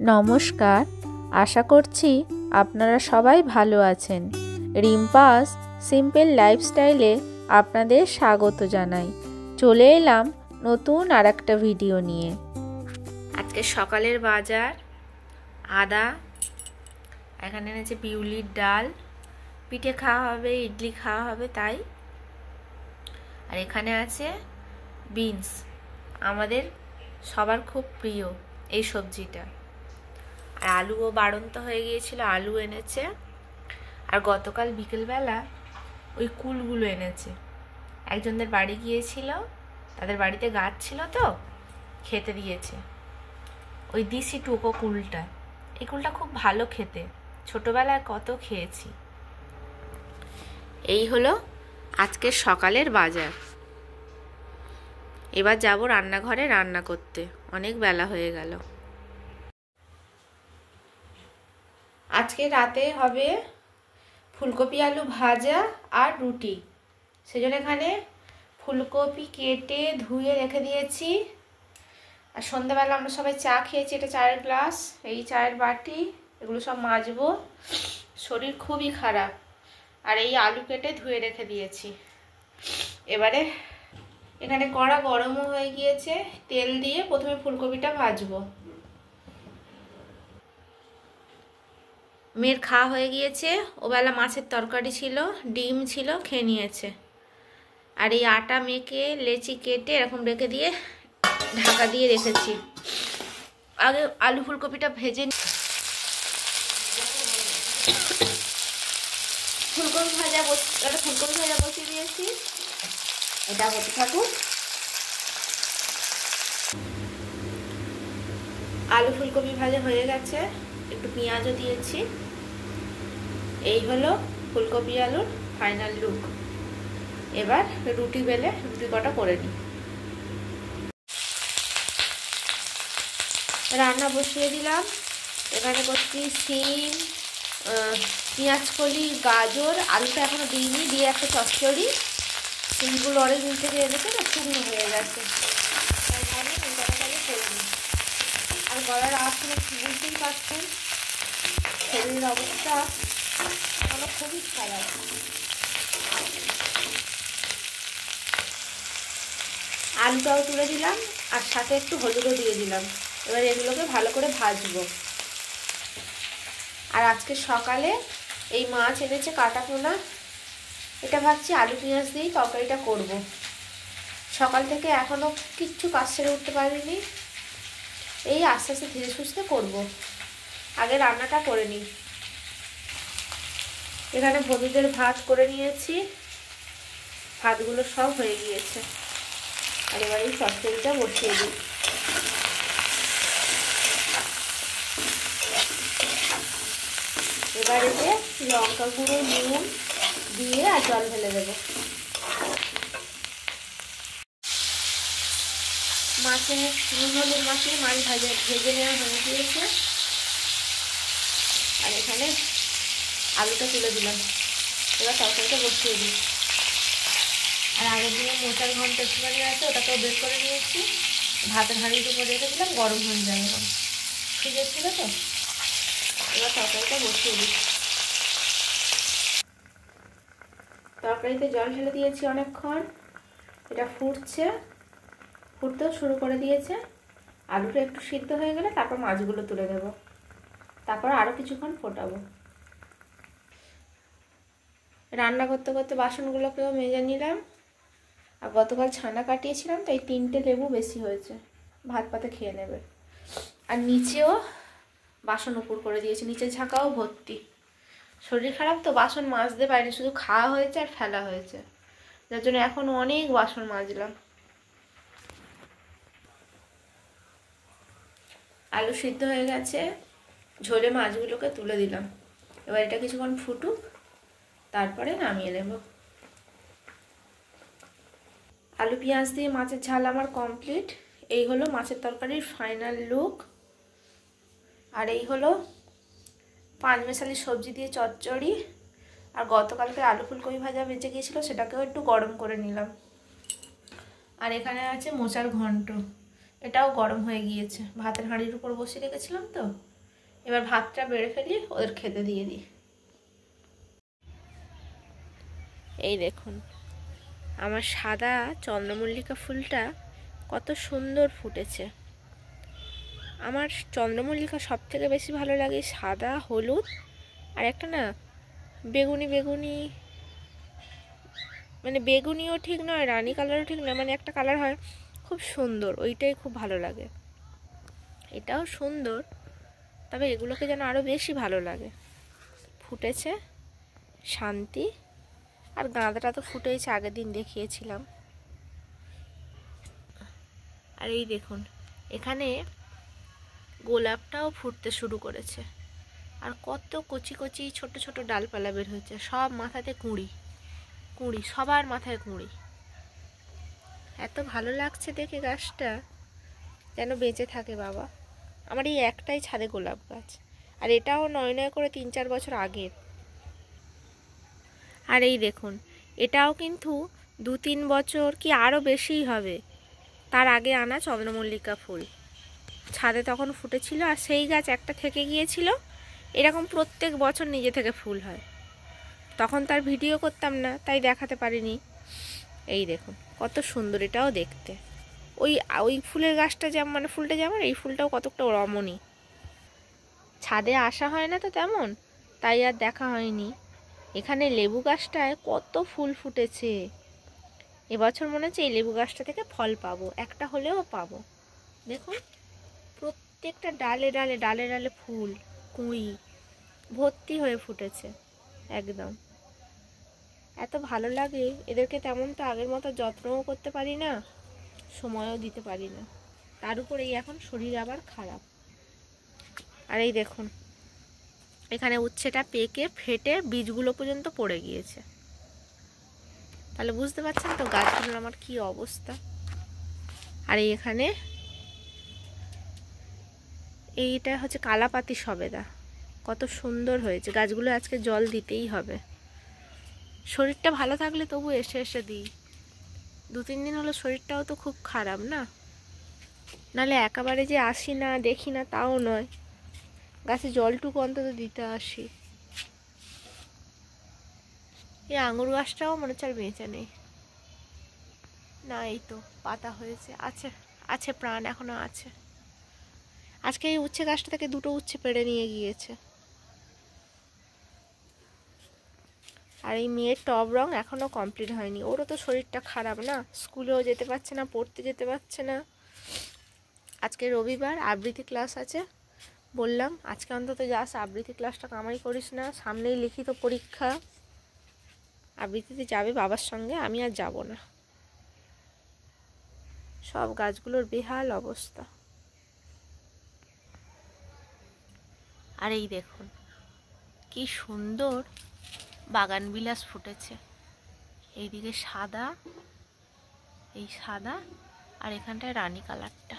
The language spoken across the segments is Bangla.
নমস্কার, আশা করছি আপনারা সবাই ভালো আছেন। রিম্পাস সিম্পল লাইফস্টাইলে আপনাদের স্বাগত জানাই। চলে এলাম নতুন আরেকটা ভিডিও নিয়ে। আজকে সকালের বাজার আদা, এখানে এনেছে বিউলির ডাল, পিঠে খাওয়া হবে, ইডলি খাওয়া হবে তাই। আর এখানে আছে বিনস, আমাদের সবার খুব প্রিয় এই সবজিটা। আর আলুও বাড়ন্ত হয়ে গিয়েছিল, আলু এনেছে। আর গতকাল বিকেলবেলা ওই কুলগুলো এনেছে, একজনদের বাড়ি গিয়েছিল, তাদের বাড়িতে গাছ ছিল তো খেতে দিয়েছে। ওই দিশি টুকো কুলটা, এই কুলটা খুব ভালো খেতে, ছোটবেলায় কত খেয়েছি। এই হলো আজকের সকালের বাজার। এবার যাব রান্নাঘরে রান্না করতে, অনেক বেলা হয়ে গেল। আজকে রাতে হবে ফুলকপি আলু ভাজা আর রুটি। সেজন্য এখানে ফুলকপি কেটে ধুয়ে রেখে দিয়েছি। আর সন্ধ্যাবেলা আমরা সবাই চা খেয়েছি, এটা চায়ের গ্লাস, এই চায়ের বাটি, এগুলো সব মাজবো। শরীর খুবই খারাপ। আর এই আলু কেটে ধুয়ে রেখে দিয়েছি। এবারে এখানে কড়া গরমও হয়ে গিয়েছে, তেল দিয়ে প্রথমে ফুলকপিটা ভাজবো। মেয়ের খাওয়া হয়ে গিয়েছে, ওবেলা মাছের তরকারি ছিল, ডিম ছিল, খেয়ে নিয়েছে। আর এই আটা মেখে লেচি কেটে এরকম রেখে দিয়ে ঢাকা দিয়ে রেখেছি। আগে আলু ফুলকপিটা ভেজে ফুলকপি ভাজা বসিয়ে দিয়েছি, এটা হতে থাকুক। আলু ফুলকপি ভাজা হয়ে গেছে, একটু পেঁয়াজও দিয়েছি। এই হলো ফুলকপি আলুর ফাইনাল লুক। এবার রুটি বেলে রুটি কটা করে নিই। রান্না বসিয়ে দিলাম। এখানে করছি সিম, পেঁয়াজকলি, গাজর, আলুটা এখনো দিইনি, দিয়ে একটা চচ্চড়ি। সিমগুলো অনেক দিন থেকে এনেছে না, শুকনো হয়ে গেছে, তাই ভাবি করে নিই। আর গলার আওয়াজ শুনে বুঝতেই পারছেন শরীরের অবস্থা আমার খুবই খারাপ। আলুটাও তুলে দিলাম, আর সাথে একটু হলুদও দিয়ে দিলাম। এবার এগুলোকে ভালো করে ভাজবো। আর আজকে সকালে এই মাছ এনেছে কাটা পোনা, এটা ভাবছি আলু পেঁয়াজ দিয়েই তরকারিটা করব। সকাল থেকে এখনও কিচ্ছু কাজ সেরে উঠতে পারিনি, এই আস্তে আস্তে ধীরে সুস্থে করব। আগে রান্নাটা করে নিই। এখানে বন্ধুদের ভাত করে নিয়েছি, ভাতগুলো সব হয়ে গিয়েছে। আর এবার এই চচ্চড়িটা বসিয়ে দিই। এবার এতে লঙ্কা গুঁড়ো, নুন দিয়ে আর জল ঢেলে দেবো। মাছে নুন হলুদ মাখিয়ে মাছ ভেজে নেওয়া হয়ে গিয়েছে। আর এখানে আলুটা তুলে দিলাম। এবার তরকারিটা বসিয়ে দিই। আর আগের দিনে মোচার ঘন্ট একটুখানি আছে, ওটাকেও বের করে নিয়েছি, ভাতের হাঁড়ির উপর রেখে দিলাম, গরম হয়ে যাবে, ফ্রিজে ছিল তো। এবার তরকারিটা বসিয়ে দিই। তরকারিতে জল ঢেলে দিয়েছি অনেকক্ষণ, এটা ফুটছে, ফুটতেও শুরু করে দিয়েছে। আলুটা একটু সিদ্ধ হয়ে গেলে তারপর মাছগুলো তুলে দেব, তারপর আরও কিছুক্ষণ ফোটাবো। রান্না করতে করতে বাসনগুলোকেও মেজে নিলাম। আর গতকাল ছানা কাটিয়েছিলাম, তাই 3টে লেবু বেশি হয়েছে, ভাত পাতে খেয়ে নেবে। আর নিচেও বাসন উপর করে দিয়েছি, নিচের ঝাঁকাও ভর্তি। শরীর খারাপ তো, বাসন মাজতে পারিনি, শুধু খাওয়া হয়েছে আর ফেলা হয়েছে, যার জন্য এখন অনেক বাসন মাজলাম। আলু সিদ্ধ হয়ে গেছে, ঝোলে মাছগুলোকে তুলে দিলাম। এবার এটা কিছুক্ষণ ফুটুক, তারপরে নামিয়ে নেব। আলু পেঁয়াজ দিয়ে মাছের ঝাল আমার কমপ্লিট। এই হলো মাছের তরকারির ফাইনাল লুক। আর এই হলো পাঁচমেশালি সবজি দিয়ে চচ্চড়ি। আর গতকালকে আলু ফুলকপি ভাজা বেঁচে গিয়েছিলো, সেটাকেও একটু গরম করে নিলাম। আর এখানে আছে মোচার ঘন্ট, এটাও গরম হয়ে গিয়েছে, ভাতের হাঁড়ির উপর বসিয়ে রেখেছিলাম তো। এবার ভাতটা বেড়ে ফেলি, ওদের খেতে দিয়ে দিই। এই দেখুন আমার সাদা চন্দ্রমল্লিকা ফুলটা কত সুন্দর ফুটেছে। আমার চন্দ্রমল্লিকা সব থেকে বেশি ভালো লাগে সাদা, হলুদ আর একটা না বেগুনি বেগুনি, মানে বেগুনিও ঠিক নয়, রানী কালারও ঠিক নয়, মানে একটা কালার হয় খুব সুন্দর, ওইটাই খুব ভালো লাগে। এটাও সুন্দর, তবে এগুলোকে যেন আরও বেশি ভালো লাগে। ফুটেছে শান্তি। আর গাঁদাটা তো ফুটেছে, আগের দিন দেখিয়েছিলাম। আর এই দেখুন এখানে গোলাপটাও ফুটতে শুরু করেছে। আর কত কচি কচি ছোট ছোট ডালপালা বের হয়েছে, সব মাথাতে কুঁড়ি কুঁড়ি, সবার মাথায় কুঁড়ি। এত ভালো লাগছে দেখে গাছটা, যেন বেঁচে থাকে বাবা। আমার এই একটাই ছাদে গোলাপ গাছ, আর এটাও নয় নয় করে 3-4 বছর আগের। আর এই দেখুন এটাও কিন্তু 2-3 বছর কি আরও বেশিই হবে তার আগে আনা চন্দ্রমল্লিকা ফুল। ছাদে তখন ফুটেছিল, আর সেই গাছ একটা থেকে গিয়েছিল। এরকম প্রত্যেক বছর নিজে থেকে ফুল হয়। তখন তার ভিডিও করতাম না, তাই দেখাতে পারিনি। এই দেখুন কত সুন্দর এটাও দেখতে। ওই ওই ফুলের গাছটা যেমন, মানে ফুলটা যেমন, এই ফুলটাও কতটা রমণী। ছাদে আসা হয় না তো তেমন, তাই আর দেখা হয়নি। এখানে লেবু গাছটায় কত ফুল ফুটেছে। এবছর মনে হচ্ছে এই লেবু গাছটা থেকে ফল পাবো, একটা হলেও পাবো। দেখুন প্রত্যেকটা ডালে ডালে ডালে ডালে ফুল, কুঁড়ি ভর্তি হয়ে ফুটেছে একদম। এত ভালো লাগে এদেরকে, তেমন তো আগের মতো যত্নও করতে পারি না, সময়ও দিতে পারি না। তার উপর এই এখন শরীর আবার খারাপ। আর এই দেখুন এখানে উচ্ছেটা পেকে ফেটে বীজগুলো পর্যন্ত পড়ে গিয়েছে। তাহলে বুঝতে পারছেন তো গাছগুলোর আমার কি অবস্থা। আর এখানে এইটা হচ্ছে কালাপাতি সবেদা, কত সুন্দর হয়েছে। গাছগুলো আজকে জল দিতেই হবে। শরীরটা ভালো থাকলে তবু এসে এসে দিই। 2-3 দিন হলো শরীরটাও তো খুব খারাপ না, নাহলে একেবারে যে আসি না দেখি না তাও নয়, গাছে জলটুকু অন্তত দিতে আসি। এই আঙুর গাছটাও মনে হচ্ছে আর বেঁচে নেই। না এই তো পাতা হয়েছে, আছে আছে প্রাণ এখনো আছে। আজকে এই উচ্ছে গাছটা থেকে 2টো উচ্ছে পেড়ে নিয়ে গিয়েছে। আর এই মেয়ের টব রং এখনো কমপ্লিট হয়নি, ওরও তো শরীরটা খারাপ না, স্কুলেও যেতে পারছে না, পড়তে যেতে পারছে না। আজকে রবিবার, আবৃত্তি ক্লাস আছে। বললাম আজকে অন্তত যাস, আবৃত্তি ক্লাসটা কামাই করিস না, সামনেই লিখিত পরীক্ষা। আবৃত্তিতে যাবে বাবার সঙ্গে, আমি আর যাব না। সব গাছগুলোর বেহাল অবস্থা। আর এই দেখুন কি সুন্দর বাগান বিলাস ফুটেছে। এইদিকে সাদা, এই সাদা, আর এখানটায় রানী কালারটা,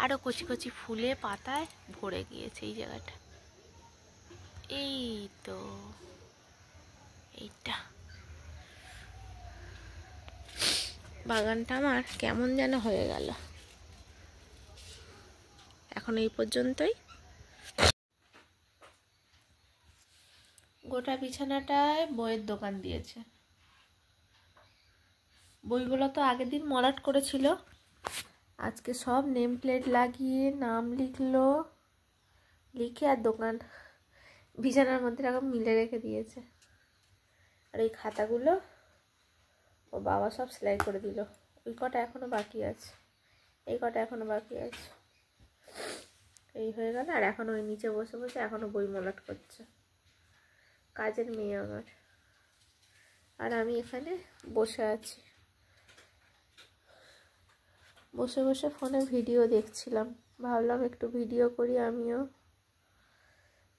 আরও কচি কচি ফুলে পাতায় ভরে গিয়েছে এই জায়গাটা। এই তো এইটা বাগানটা আমার কেমন যেন হয়ে গেল। এখন এই পর্যন্তই। গোটা বিছানাটায় বইয়ের দোকান দিয়েছে। বইগুলো তো আগের দিন মলাট করেছিল, আজকে সব নেম প্লেট লাগিয়ে নাম লিখলো, লিখে আর দোকান বিছানার মধ্যে এরকম মিলে রেখে দিয়েছে। আর এই খাতাগুলো ও বাবা সব সেলাই করে দিল। ওই কটা এখনো বাকি আছে, এই কটা এখনো বাকি আছে। এই হয়ে গেল। আর এখন ওই নিচে বসে বসে এখনো বই মলাট করছে, কাজের মেয়ে আমার। আর আমি এখানে বসে আছি, বসে বসে ফোনে ভিডিও দেখছিলাম। ভাবলাম একটু ভিডিও করি আমিও।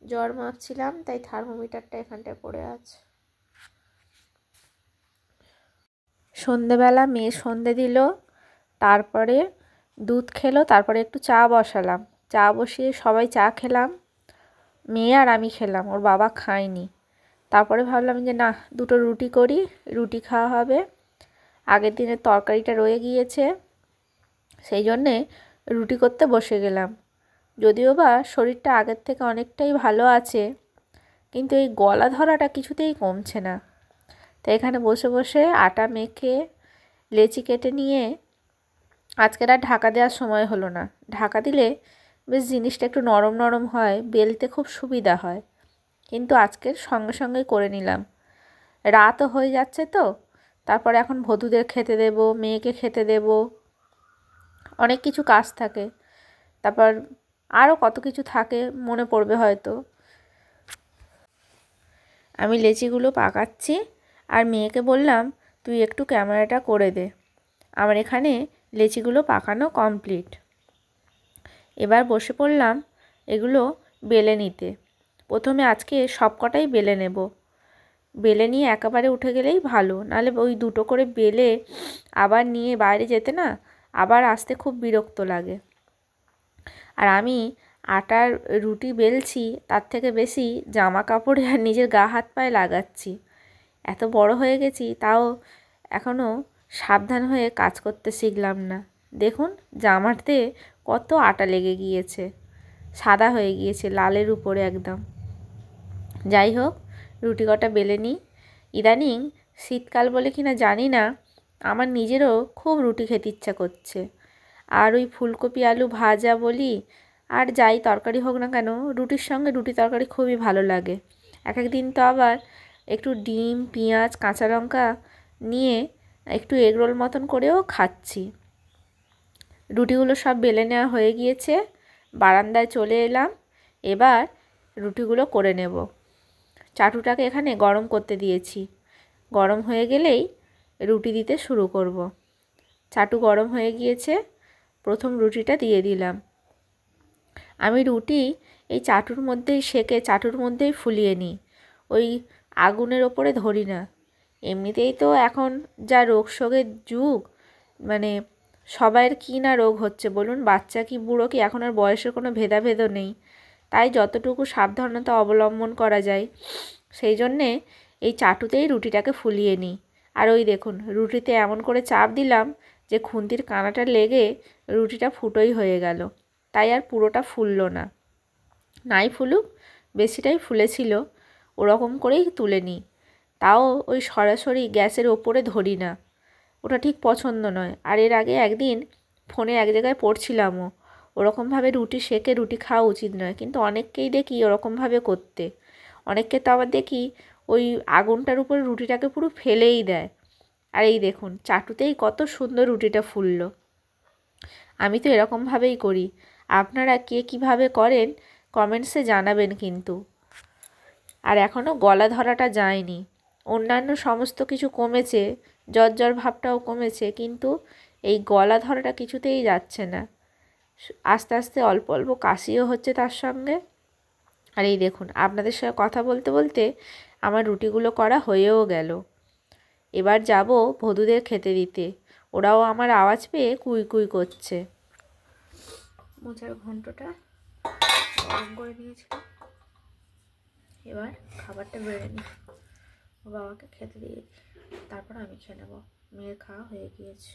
জ্বর মাপছিলাম, তাই থার্মোমিটারটা এখানটায় পড়ে আছে। সন্ধেবেলা মেয়ে সন্ধে দিল, তারপরে দুধ খেলো, তারপরে একটু চা বসালাম। চা বসিয়ে সবাই চা খেলাম, মেয়ে আর আমি খেলাম, ওর বাবা খায়নি। তারপরে ভাবলাম যে না, 2টো রুটি করি, রুটি খাওয়া হবে। আগের দিনের তরকারিটা রয়ে গিয়েছে, সেই জন্যে রুটি করতে বসে গেলাম। যদিও বা শরীরটা আগের থেকে অনেকটাই ভালো আছে, কিন্তু এই গলা ধরাটা কিছুতেই কমছে না। তো এখানে বসে বসে আটা মেখে লেচি কেটে নিয়ে, আজকের আর ঢাকা দেওয়ার সময় হলো না। ঢাকা দিলে বেশ জিনিসটা একটু নরম নরম হয়, বেলতে খুব সুবিধা হয়, কিন্তু আজকের সঙ্গে সঙ্গেই করে নিলাম। রাতও হয়ে যাচ্ছে তো, তারপরে এখন বধূদের খেতে দেব, মেয়েকে খেতে দেব, অনেক কিছু কাজ থাকে, তারপর আরও কত কিছু থাকে, মনে পড়বে হয়তো। আমি লেচিগুলো পাকাচ্ছি আর মেয়েকে বললাম, তুই একটু ক্যামেরাটা করে দে। আমার এখানে লেচিগুলো পাকানো কমপ্লিট। এবার বসে পড়লাম এগুলো বেলে নিতে। প্রথমে আজকে সব কটাই বেলে নেব। বেলে নিয়ে একেবারে উঠে গেলেই ভালো, নাহলে ওই দুটো করে বেলে আবার নিয়ে বাইরে যেতে না আবার আসতে খুব বিরক্ত লাগে। আর আমি আটার রুটি বেলছি, তার থেকে বেশি জামা কাপড়ে আর নিজের গা হাত পায়ে লাগাচ্ছি। এত বড় হয়ে গেছি, তাও এখনও সাবধান হয়ে কাজ করতে শিখলাম না। দেখুন জামাতে কত আটা লেগে গিয়েছে, সাদা হয়ে গিয়েছে লালের উপরে একদম। যাই হোক, রুটি কটা বেলে নিই। ইদানিং শীতকাল বলে কিনা জানি না, আমার নিজেরও খুব রুটি খেতে ইচ্ছা করছে। আর ওই ফুলকপি আলু ভাজা বলি আর যাই তরকারি হোক না কেন, রুটির সঙ্গে রুটি তরকারি খুবই ভালো লাগে। এক এক দিন তো আবার একটু ডিম, পেঁয়াজ, কাঁচা লঙ্কা নিয়ে একটু এগরোল মতন করেও খাচ্ছি। রুটিগুলো সব বেলে নেওয়া হয়ে গিয়েছে, বারান্দায় চলে এলাম। এবার রুটিগুলো করে নেব। চাটুটাকে এখানে গরম করতে দিয়েছি, গরম হয়ে গেলেই রুটি দিতে শুরু করব। চাটু গরম হয়ে গিয়েছে, প্রথম রুটিটা দিয়ে দিলাম। আমি রুটি এই চাটুর মধ্যেই সেঁকে চাটুর মধ্যেই ফুলিয়ে নিই, ওই আগুনের ওপরে ধরি না। এমনিতেই তো এখন যা রোগ শোকের যুগ, মানে সবাইয়ের কী না রোগ হচ্ছে বলুন, বাচ্চা কি বুড়ো কি, এখন আর বয়সের কোনো ভেদাভেদও নেই। তাই যতটুকু সাবধানতা অবলম্বন করা যায় সেই জন্যে এই চাটুতেই রুটিটাকে ফুলিয়ে নিই। আর ওই দেখুন রুটিতে এমন করে চাপ দিলাম যে খুন্তির কানাটা লেগে রুটিটা ফুটোই হয়ে গেল, তাই আর পুরোটা ফুললো না। নাই ফুলুক, বেশিটাই ফুলেছিল, ওরকম করেই তুলে নিই। তাও ওই সরাসরি গ্যাসের ওপরে ধরি না, ওটা ঠিক পছন্দ নয়। আর এর আগে একদিন ফোনে এক জায়গায় পড়ছিলামও, ওরকমভাবে রুটি সেঁকে রুটি খাওয়া উচিত নয়, কিন্তু অনেককেই দেখি ওরকমভাবে করতে। অনেককে তো আবার দেখি ওই আগুনটার উপরে রুটিটাকে পুরো ফেলেই দেয়। আর এই দেখুন চাটুতেই কত সুন্দর রুটিটা ফুললো। আমি তো এরকমভাবেই করি, আপনারা কে কীভাবে করেন কমেন্টসে জানাবেন কিন্তু। আর এখনও গলা ধরাটা যায়নি, অন্যান্য সমস্ত কিছু কমেছে, জ্বর ভাবটাও কমেছে, কিন্তু এই গলা ধরাটা কিছুতেই যাচ্ছে না। আস্তে আস্তে অল্প অল্প কাশিও হচ্ছে তার সঙ্গে। আর এই দেখুন আপনাদের সঙ্গে কথা বলতে বলতে আমার রুটিগুলো করা হয়েও গেল। এবার যাব বধূদের খেতে দিতে, ওরাও আমার আওয়াজ পেয়ে কুই কুই করছে। মোচার ঘন্টটা গরম করে নিয়েছিলাম, এবার খাবারটা বেড়ে নিই, ও বাবাকে খেতে দিয়ে দিই, তারপর আমি খেয়ে নেবো। মেয়ের খাওয়া হয়ে গিয়েছে।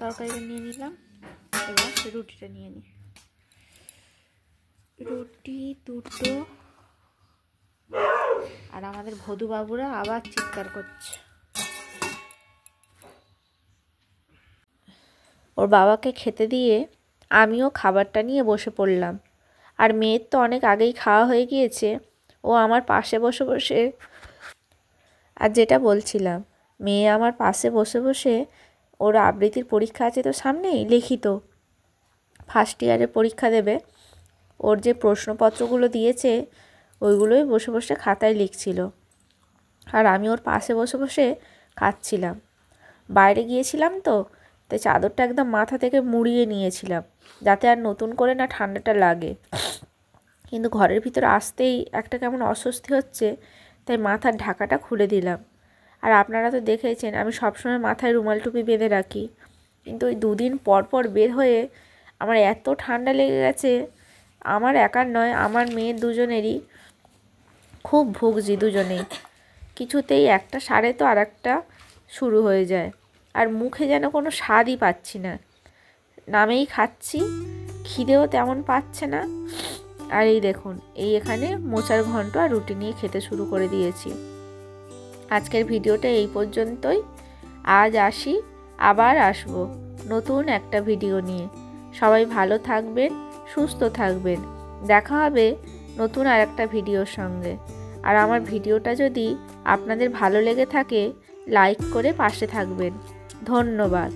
তরকারিটা নিয়ে নিলাম, এবার রুটিটা নিয়ে নিই। রুটি দুটো, আর আমাদের ভদু বাবুরা আবার চিৎকার করছে। ওর বাবাকে খেতে দিয়ে আমিও খাবারটা নিয়ে বসে পড়লাম। আর মেয়ের তো অনেক আগেই খাওয়া হয়ে গিয়েছে, ও আমার পাশে বসে বসে, আর যেটা বলছিলাম, মেয়ে আমার পাশে বসে বসে ওর আবৃত্তির পরীক্ষা আছে তো সামনেই, লিখিত ফার্স্ট ইয়ারের পরীক্ষা দেবে, ওর যে প্রশ্নপত্রগুলো দিয়েছে ওইগুলোই বসে বসে খাতায় লিখছিল। আর আমি ওর পাশে বসে বসে খাচ্ছিলাম। বাইরে গিয়েছিলাম তো, তাই চাদরটা একদম মাথা থেকে মুড়িয়ে নিয়েছিলাম যাতে আর নতুন করে না ঠান্ডাটা লাগে, কিন্তু ঘরের ভিতরে আসতেই একটা কেমন অস্বস্তি হচ্ছে, তাই মাথার ঢাকাটা খুলে দিলাম। আর আপনারা তো দেখেছেন আমি সবসময় মাথায় রুমাল টুপি বেঁধে রাখি, কিন্তু ওই 2 দিন পর পর বের হয়ে আমার এত ঠান্ডা লেগে গেছে। আমার একার নয়, আমার মেয়ের দুজনেরই খুব ভুগছি দুজনেই। কিছুতেই একটা সারে তো আর একটা শুরু হয়ে যায়, আর মুখে যেন কোনো স্বাদই পাচ্ছি না। নামেই খাচ্ছি, খিদেও তেমন পাচ্ছে না। আর এই দেখুন, এই এখানে মোচার ঘন্ট আর রুটি নিয়ে খেতে শুরু করে দিয়েছি। আজকের ভিডিওটা এই পর্যন্তই। আজ আসি, আবার আসবো নতুন একটা ভিডিও নিয়ে। সবাই ভালো থাকবেন, সুস্থ থাকবেন। দেখা হবে নতুন আর একটা ভিডিওর সঙ্গে। আর আমার ভিডিওটা যদি আপনাদের ভালো লেগে থাকে, লাইক করে পাশে থাকবেন। ধন্যবাদ।